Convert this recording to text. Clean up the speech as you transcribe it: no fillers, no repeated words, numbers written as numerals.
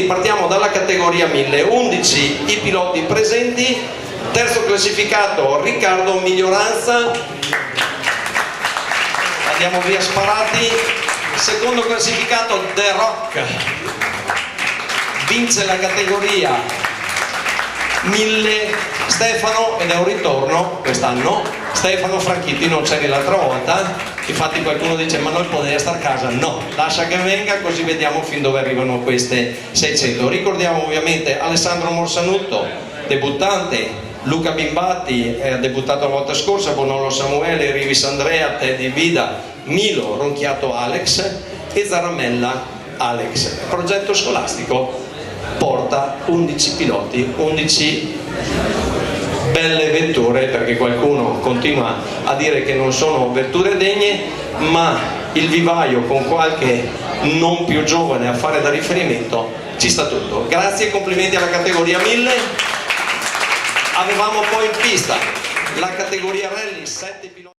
partiamo dalla categoria 1000, 11 i piloti presenti, terzo classificato Riccardo Miglioranza, andiamo via sparati, secondo classificato The Rock, vince la categoria 1000 Stefano, ed è un ritorno quest'anno, Stefano Franchitti, non c'eri l'altra volta, infatti qualcuno dice ma noi poteva stare a casa, no, lascia che venga così vediamo fin dove arrivano queste 600. Ricordiamo ovviamente Alessandro Morsanutto, debuttante, Luca Bimbatti, debuttato la volta scorsa, Bonolo Samuele, Rivis Andrea, Teddy Vida, Milo Ronchiato Alex e Zaramella Alex. Il progetto scolastico porta 11 piloti, 11 belle vetture, perché qualcuno continua a dire che non sono vetture degne, ma il vivaio con qualche non più giovane a fare da riferimento ci sta tutto. Grazie e complimenti alla categoria 1000. Avevamo poi in pista la categoria rally 7 piloti.